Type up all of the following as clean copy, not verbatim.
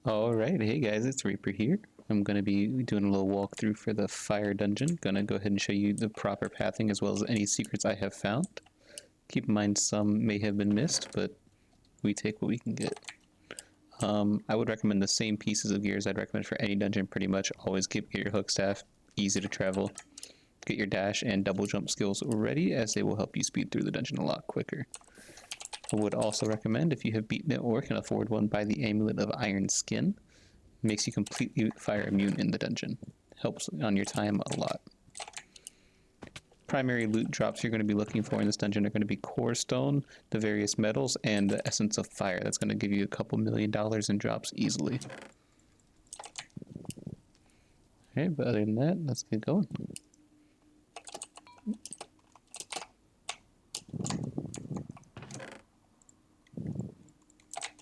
Alright, hey guys, it's Reaper here. I'm going to be doing a little walkthrough for the fire dungeon. Gonna go ahead and show you the proper pathing as well as any secrets I have found. Keep in mind some may have been missed, but we take what we can get. I would recommend the same pieces of gears I'd recommend for any dungeon pretty much. Always get your hook staff, easy to travel. Get your dash and double jump skills ready as they will help you speed through the dungeon a lot quicker. I would also recommend, if you have beaten it or can afford one, buy the Amulet of Iron Skin. Makes you completely fire immune in the dungeon. Helps on your time a lot. Primary loot drops you're going to be looking for in this dungeon are going to be core stone, the various metals, and the essence of fire. That's going to give you a couple $1,000,000 in drops easily. Okay, but other than that, let's get going.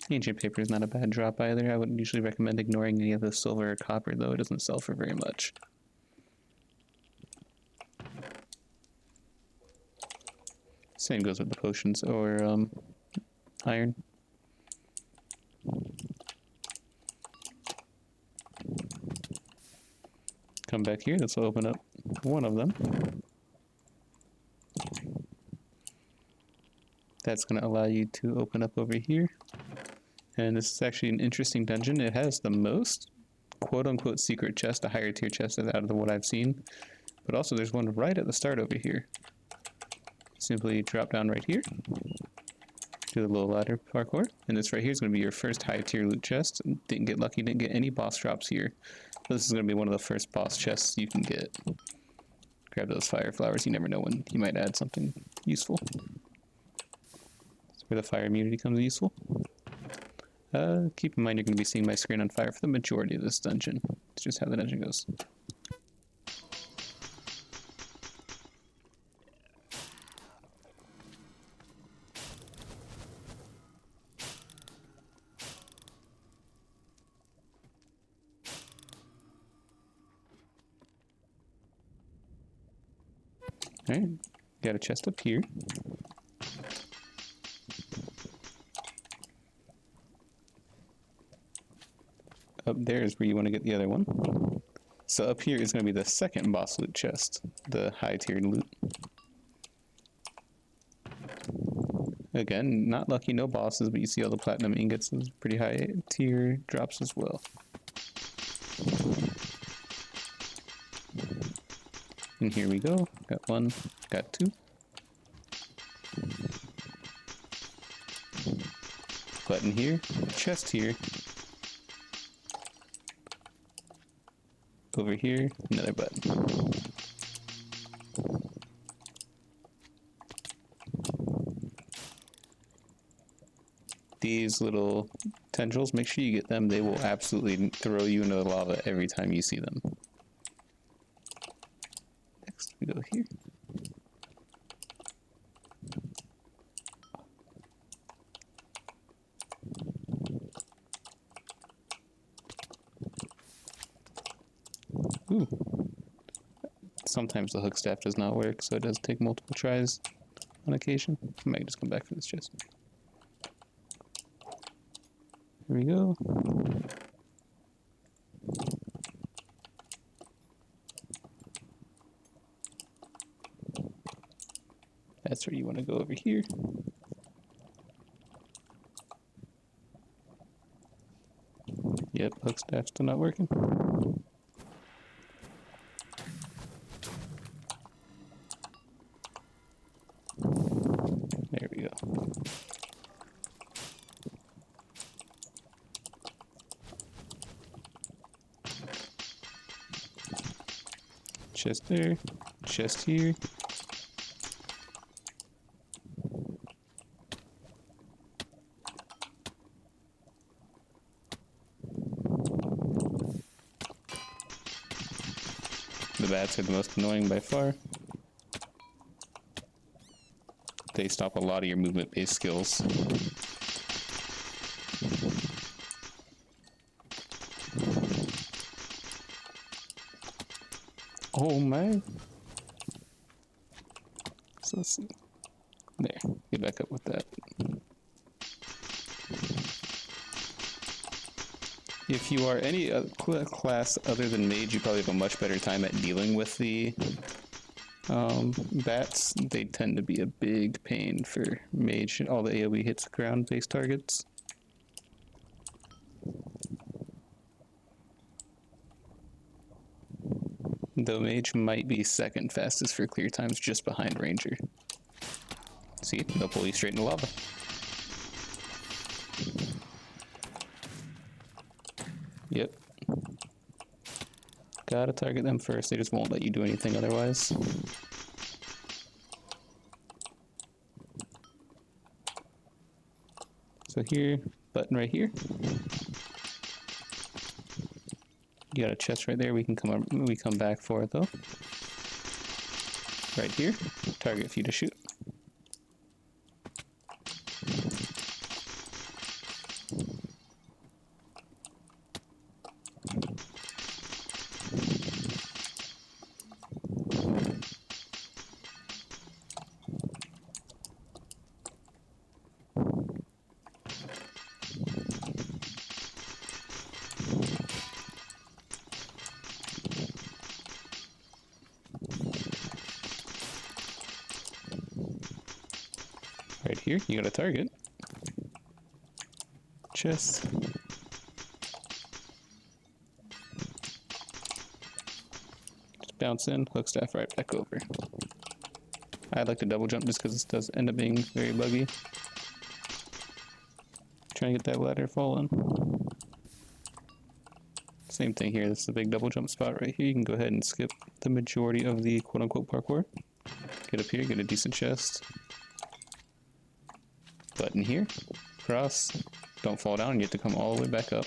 Ancient paper is not a bad drop either. I wouldn't usually recommend ignoring any of the silver or copper, though it doesn't sell for very much. Same goes with the potions or iron. Come back here, this will open up one of them. That's going to allow you to open up over here. And this is actually an interesting dungeon. It has the most quote-unquote secret chest, a higher tier chest out of what I've seen. But also there's one right at the start over here. Simply drop down right here. Do the little ladder parkour. And this right here is going to be your first high tier loot chest. Didn't get lucky, didn't get any boss drops here. But this is going to be one of the first boss chests you can get. Grab those fire flowers, you never know when you might add something useful. That's where the fire immunity comes useful. Keep in mind you're going to be seeing my screen on fire for the majority of this dungeon. It's just how the dungeon goes. Alright, got a chest up here. Up there is where you want to get the other one. So up here is going to be the second boss loot chest, the high tiered loot. Again, not lucky, no bosses, but you see all the platinum ingots, those pretty high tier drops as well. And here we go, got one, got two. Button here, chest here. Over here, another button. These little tendrils, make sure you get them. They will absolutely throw you into the lava every time you see them. Next, we go here. Ooh. Sometimes the hook staff does not work, so it does take multiple tries on occasion. I might just come back for this chest. Here we go. That's where you want to go over here. Yep, hook staff's still not working. There we go. Chest there, chest here. The bats are the most annoying by far. They stop a lot of your movement-based skills. Oh my. So let's see. There, get back up with that. If you are any class other than mage, you probably have a much better time at dealing with the bats. They tend to be a big pain for mage. All the AoE hits ground-based targets. Though mage might be second fastest for clear times, just behind ranger. See, they'll pull you straight into lava. Yep. Gotta target them first, they just won't let you do anything otherwise. So here, button right here. You got a chest right there, we come back for it though. Right here, target for you to shoot. Right here, you got a target. Chest. Just bounce in, hook staff right back over. I like to double jump just because this does end up being very buggy. Trying to get that ladder falling. Same thing here, this is a big double jump spot right here. You can go ahead and skip the majority of the quote-unquote parkour. Get up here, get a decent chest. Button here, cross, don't fall down, you have to come all the way back up.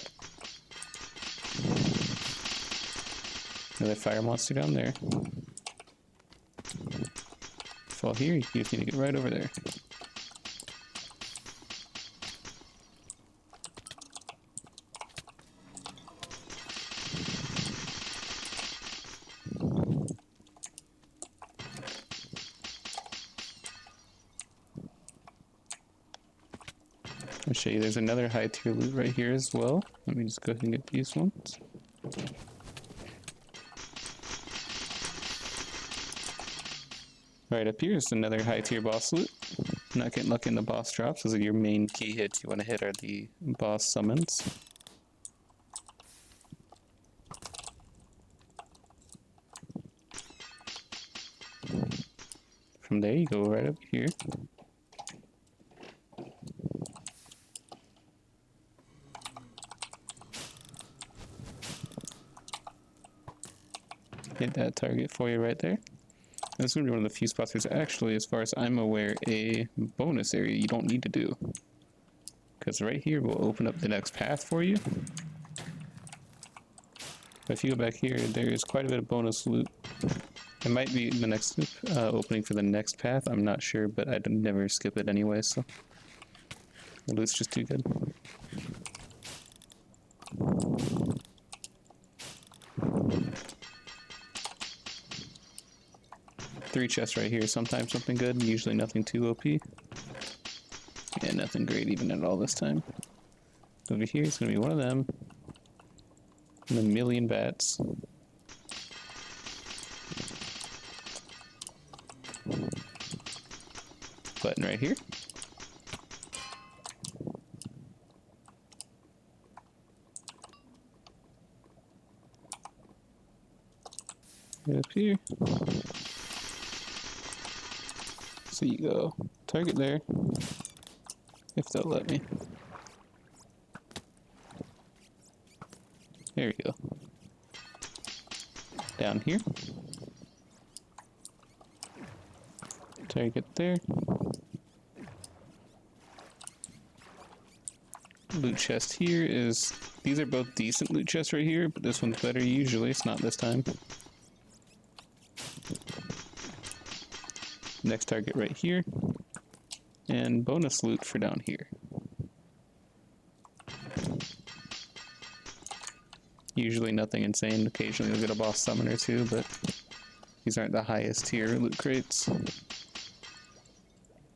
Another fire monster down there. Fall here, you just need to get right over there. I'll show you there's another high tier loot right here as well. Let me just go ahead and get these ones. Right up here is another high tier boss loot. Not getting lucky in the boss drops. Those are your main key hits you want to hit are the boss summons. From there you go right up here. Hit that target for you right there. This is going to be one of the few spots there's actually, as far as I'm aware, a bonus area you don't need to do. Because right here will open up the next path for you. But if you go back here, there's quite a bit of bonus loot. It might be the next opening for the next path, I'm not sure, but I'd never skip it anyway, so the loot's just too good. Three chests right here, sometimes something good, usually nothing too OP. Yeah, nothing great even at all this time. Over here is going to be one of them. And a million bats. Button right here. Right up here. So you go target there, if they'll let me. There we go. Down here. Target there. Loot chest here is, these are both decent loot chests right here, but this one's better usually, it's not this time. Next target right here. And bonus loot for down here. Usually nothing insane, occasionally you'll get a boss summon or two, but these aren't the highest tier loot crates.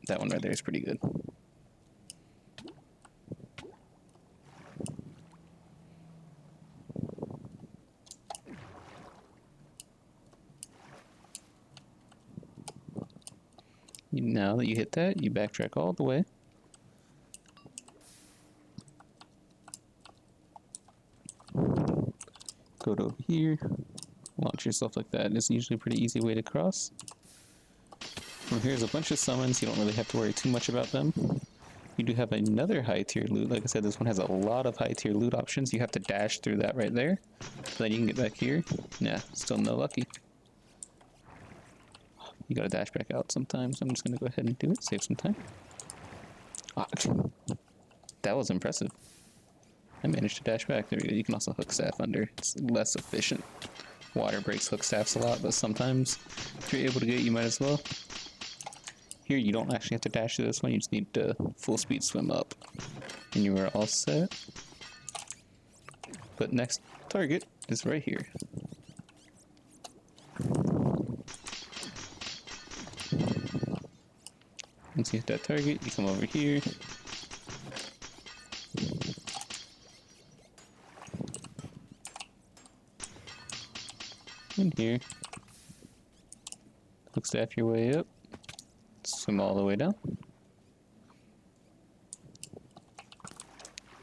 That one right there is pretty good. now that you hit that, you backtrack all the way. Go to over here, launch yourself like that. It's usually a pretty easy way to cross. From here's a bunch of summons. You don't really have to worry too much about them. You do have another high tier loot. Like I said, this one has a lot of high tier loot options. You have to dash through that right there. Then you can get back here. Nah, still no lucky. You gotta dash back out sometimes. I'm just gonna go ahead and do it, save some time. Ah, that was impressive. I managed to dash back. There we go. You can also hook staff under. It's less efficient. Water breaks hook staffs a lot, but sometimes if you're able to get it, you might as well. Here, you don't actually have to dash to this one. You just need to full speed swim up, and you are all set. But next target is right here. Once you hit that target, you come over here. In here. Hook staff your way up. Swim all the way down.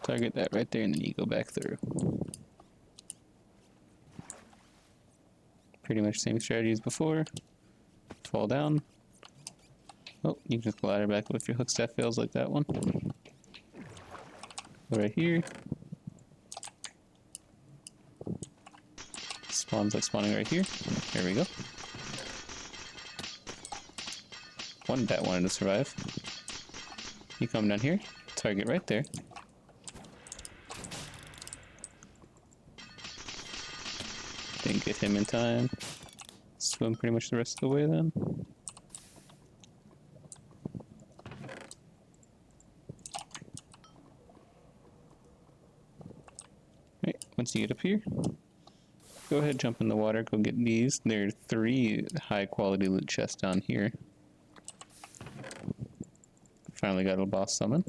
Target that right there, and then you go back through. Pretty much same strategy as before. Fall down. Oh, you can just glider back if your hook staff fails like that one. Go right here. Spawns like spawning right here. There we go. One that wanted to survive. You come down here, target right there. Didn't get him in time. Swim pretty much the rest of the way then. Right, once you get up here, go ahead, jump in the water, go get these. There are 3 high quality loot chests down here. Finally got a boss summon.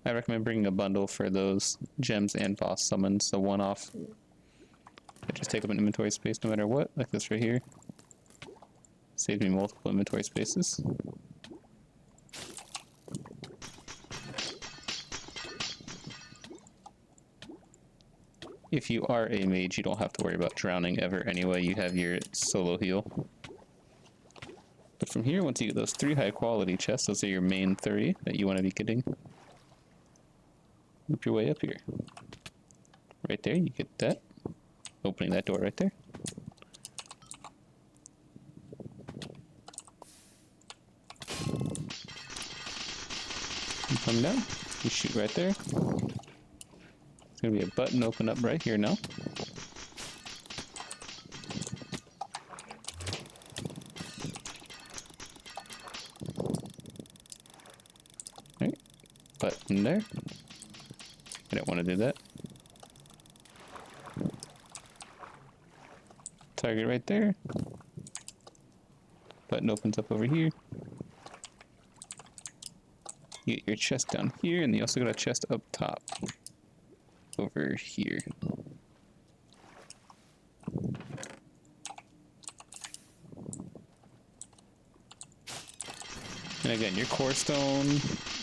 I recommend bringing a bundle for those gems and boss summons, so one off. Just take up an inventory space no matter what, like this right here. Saves me multiple inventory spaces. If you are a mage, you don't have to worry about drowning ever anyway. You have your solo heal. But from here, once you get those 3 high quality chests, those are your main 3 that you want to be getting. Loop your way up here. Right there, you get that. Opening that door right there. You come down, you shoot right there. There's gonna be a button open up right here now. Alright, button there. I don't want to do that. Target right there. Button opens up over here. You get your chest down here, and you also got a chest up top. Over here. And again, your core stone,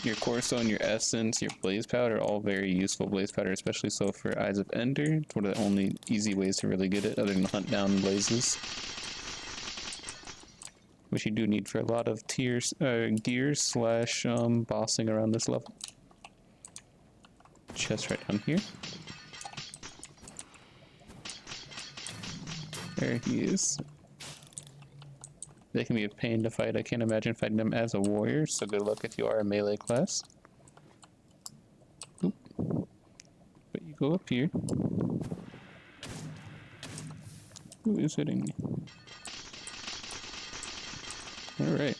your essence, your blaze powder are all very useful. Blaze powder, especially so for Eyes of Ender. It's one of the only easy ways to really get it, other than hunt down blazes. Which you do need for a lot of gears slash bossing around this level. Chest right down here. There he is. They can be a pain to fight. I can't imagine fighting them as a warrior, so good luck if you are a melee class. Oop. But you go up here. Who is hitting me? Alright.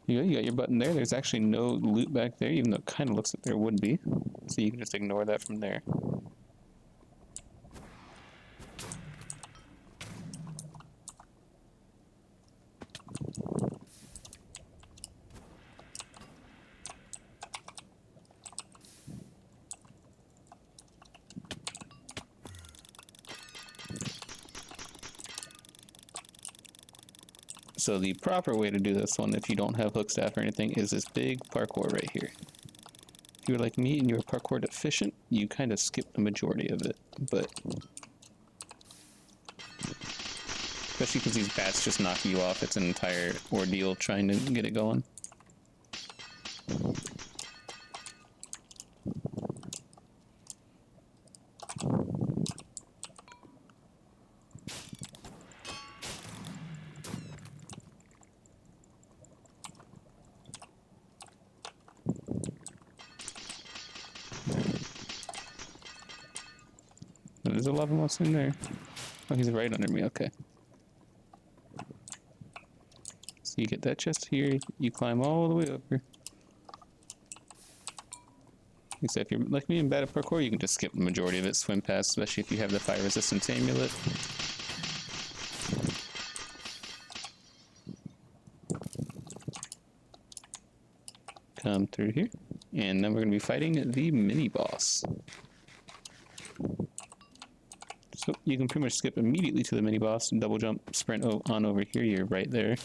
You got your button there. There's actually no loot back there, even though it kind of looks like there would be. So you can just ignore that from there. So the proper way to do this one, if you don't have hook staff or anything, is this big parkour right here. If you're like me and you're parkour deficient, you kind of skip the majority of it, but especially because these bats just knock you off, it's an entire ordeal trying to get it going. There's a lava monster in there. Oh, he's right under me, okay. So you get that chest here, you climb all the way over. So if you're like me and bad at parkour, you can just skip the majority of it, swim past, especially if you have the fire resistance amulet. Come through here, and then we're going to be fighting the mini boss. So you can pretty much skip immediately to the mini boss, double jump, sprint on over here, you're right there.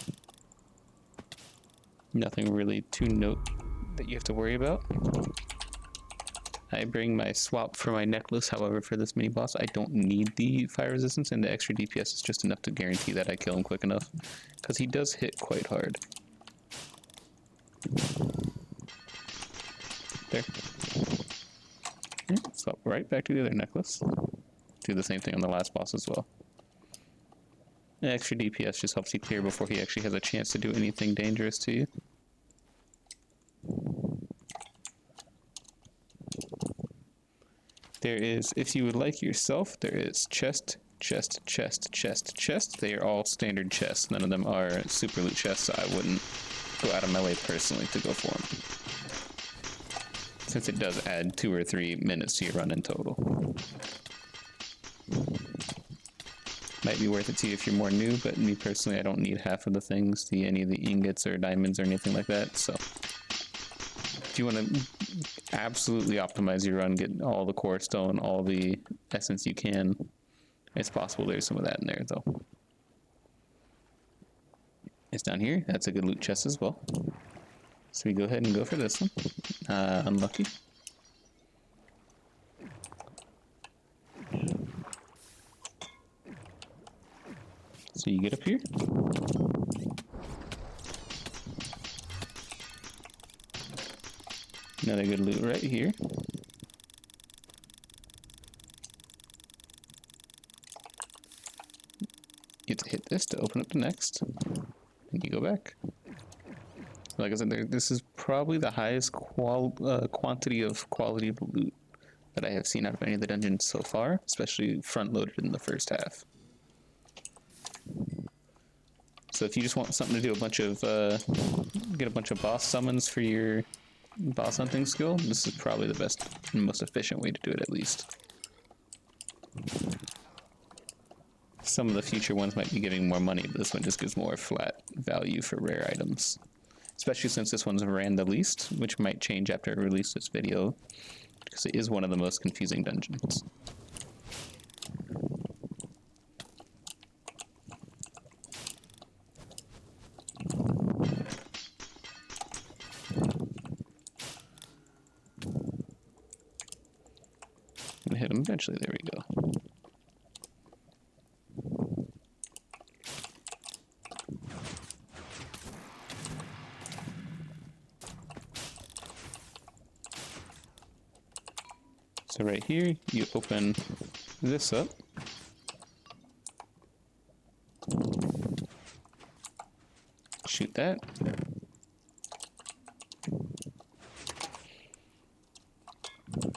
Nothing really to note that you have to worry about. I bring my swap for my necklace, however, for this mini boss, I don't need the fire resistance, and the extra DPS is just enough to guarantee that I kill him quick enough, because he does hit quite hard. There. Swap right back to the other necklace. Do the same thing on the last boss as well. The extra DPS just helps you clear before he actually has a chance to do anything dangerous to you. There is, if you would like yourself, there is chest, chest, chest, chest, chest. They are all standard chests. None of them are super loot chests, so I wouldn't go out of my way personally to go for them, since it does add 2 or 3 minutes to your run in total. Might be worth it to you if you're more new, but me personally, I don't need half of the things, any of the ingots or diamonds or anything like that, so if you want to absolutely optimize your run, get all the core stone, all the essence you can, it's possible there's some of that in there, though. It's down here. That's a good loot chest as well. So we go ahead and go for this one. Unlucky. So you get up here. Another good loot right here. You have to hit this to open up the next, and you go back. Like I said, this is probably the highest quantity of quality of loot that I have seen out of any of the dungeons so far, especially front-loaded in the first half. So if you just want something to do get a bunch of boss summons for your boss hunting skill, this is probably the best and most efficient way to do it, at least. Some of the future ones might be giving more money, but this one just gives more flat value for rare items. Especially since this one's ran the least, which might change after I release this video, because it is one of the most confusing dungeons. I'm gonna hit him eventually, there we go. So right here, you open this up. Shoot that.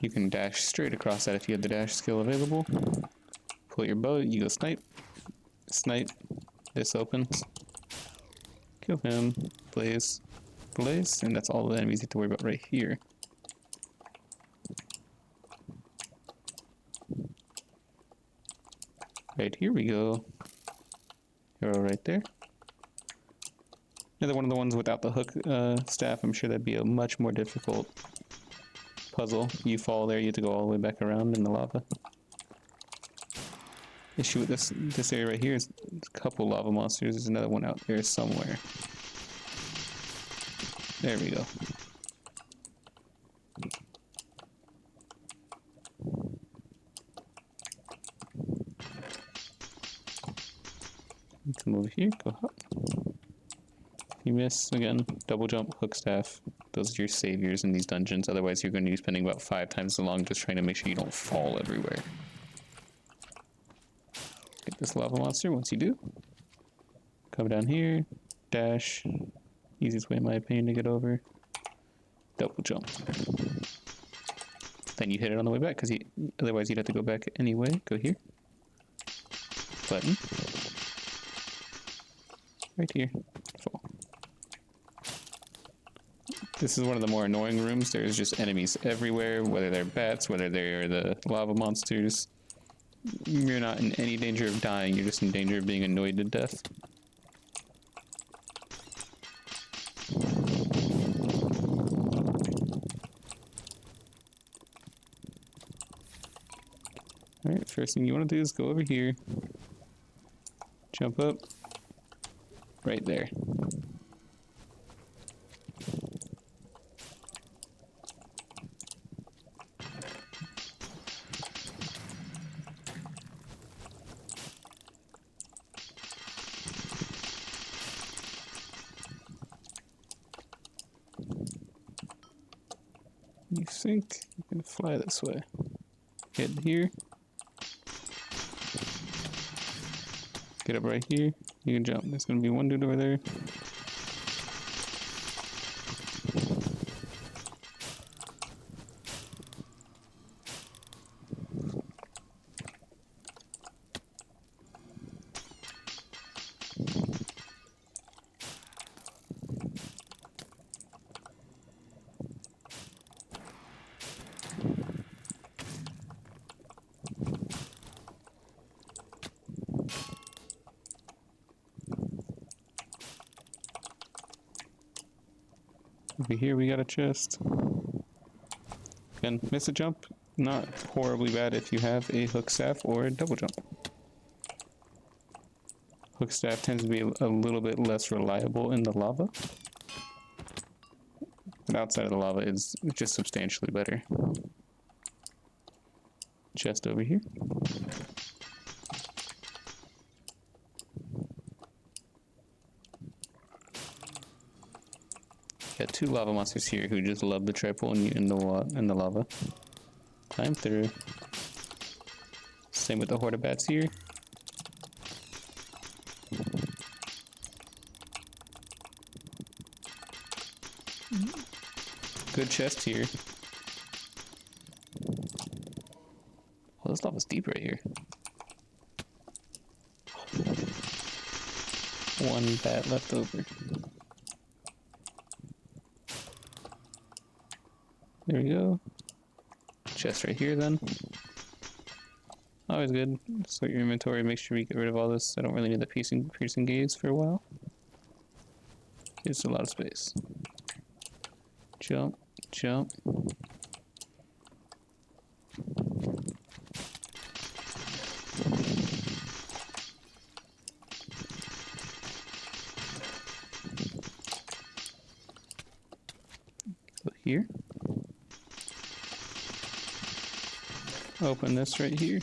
You can dash straight across that if you have the dash skill available. Pull your bow, you go snipe. Snipe. This opens. Kill him. Blaze. Blaze. And that's all the enemies you have to worry about right here. Right here we go. Arrow right there. Another one of the ones without the hook staff. I'm sure that'd be a much more difficult puzzle. You fall there, you have to go all the way back around in the lava. Issue with this area right here is a couple lava monsters. There's another one out there somewhere. There we go. Come over here, go up. If you miss, again, double jump, hook staff. Those are your saviors in these dungeons. Otherwise, you're going to be spending about 5 times as long just trying to make sure you don't fall everywhere. Get this lava monster. Once you do, come down here, dash. Easiest way, in my opinion, to get over. Double jump. Then you hit it on the way back, because otherwise you'd have to go back anyway. Go here. Button. Right here. Fall. This is one of the more annoying rooms. There's just enemies everywhere, whether they're bats, whether they're the lava monsters. You're not in any danger of dying, you're just in danger of being annoyed to death. Alright, first thing you want to do is go over here. Jump up. Right there. You think you can fly this way. Get here. Get up right here. You can jump. There's gonna be one dude over there. Over here we got a chest. Again, miss a jump, not horribly bad if you have a hook staff or a double jump. Hook staff tends to be a little bit less reliable in the lava. But outside of the lava, it's just substantially better. Chest over here. Got 2 lava monsters here who just love to try pulling you in the lava. Climb through. Same with the horde of bats here. Good chest here. Well, this lava's deep right here. 1 bat left over. There we go. Chest right here then. Always good. Sort your inventory, make sure we get rid of all this. I don't really need the piercing gaze for a while. Gives a lot of space. Jump, jump. Go here. Open this right here.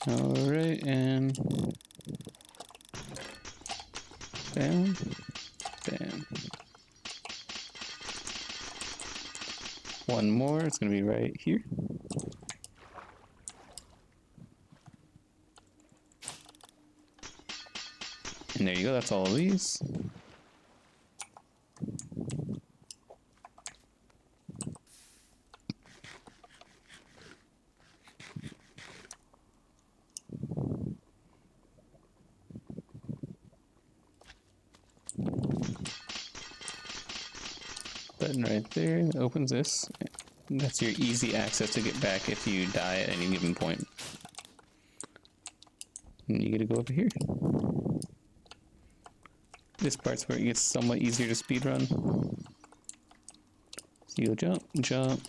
Alright, and bam, bam. One more, it's gonna be right here. And there you go, that's all of these. button right there that opens this. That's your easy access to get back if you die at any given point. And you get to go over here. This part's where it gets somewhat easier to speedrun. So you go jump, jump.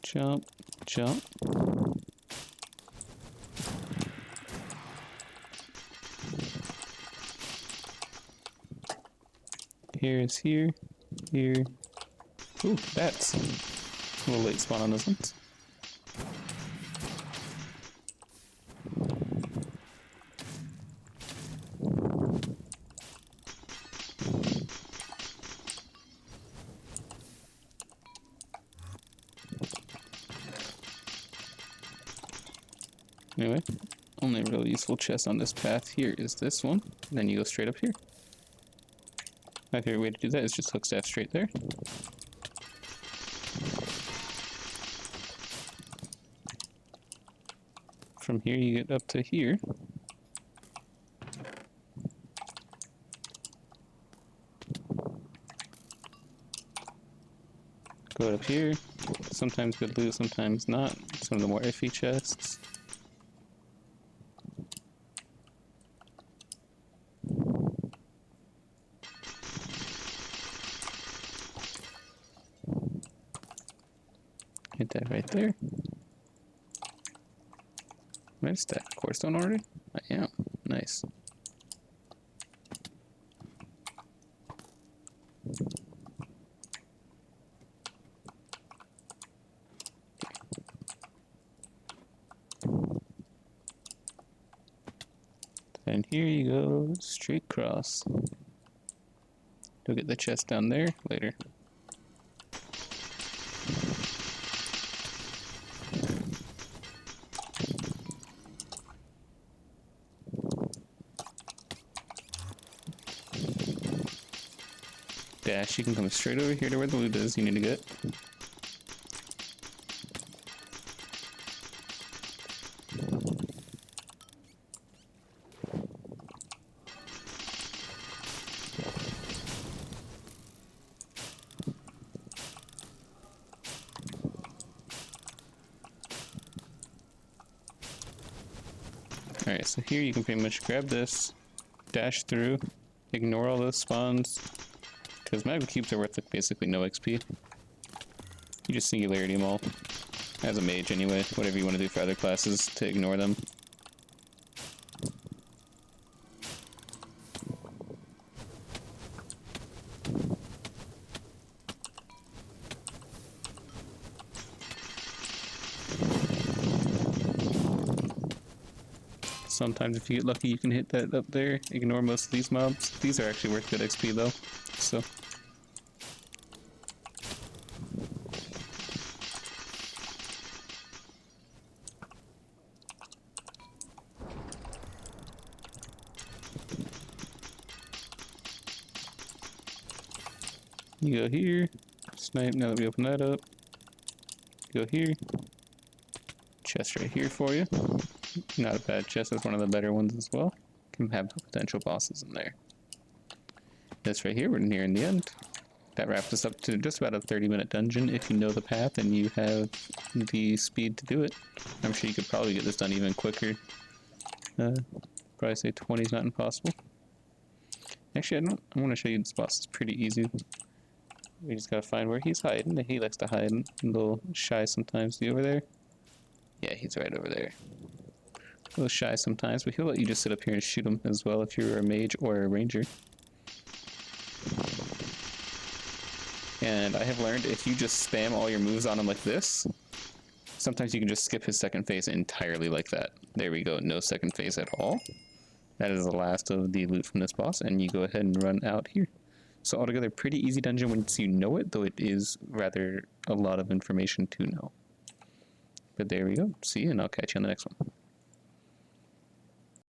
Jump, jump. Here's here, here. Ooh, bats. A little late spawn on those ones. Anyway, only real useful chest on this path here is this one. And then you go straight up here. My favorite way to do that is just hook staff straight there. From here you get up to here. Go up here. Sometimes good loot, sometimes not. Some of the more iffy chests. Hit that right there. Am I stacked core stone already? I am. Nice. And here you go, straight across. Go get the chest down there later. Dash, you can come straight over here to where the loot is you need to get. Alright, so here you can pretty much grab this, dash through, ignore all those spawns, because magma cubes are worth basically no XP. You just singularity them all, as a mage anyway, whatever you want to do for other classes to ignore them. Sometimes if you get lucky you can hit that up there, ignore most of these mobs. These are actually worth good XP though, so. You go here, snipe now that we open that up. Go here, chest right here for you. Not a bad chest, that's one of the better ones as well. Can have potential bosses in there. This right here, we're nearing the end. That wraps us up to just about a 30-minute dungeon if you know the path and you have the speed to do it. I'm sure you could probably get this done even quicker. Probably say 20 is not impossible. Actually, I want to show you this boss. It's pretty easy. We just gotta find where he's hiding. He likes to hide a little shy sometimes. Is he over there? Yeah, he's right over there. A little shy sometimes, but he'll let you just sit up here and shoot him as well if you're a mage or a ranger. And I have learned if you just spam all your moves on him like this, sometimes you can just skip his second phase entirely like that. There we go, no second phase at all. That is the last of the loot from this boss, and you go ahead and run out here. So altogether, pretty easy dungeon once you know it, though it is rather a lot of information to know. But there we go. See you, and I'll catch you on the next one.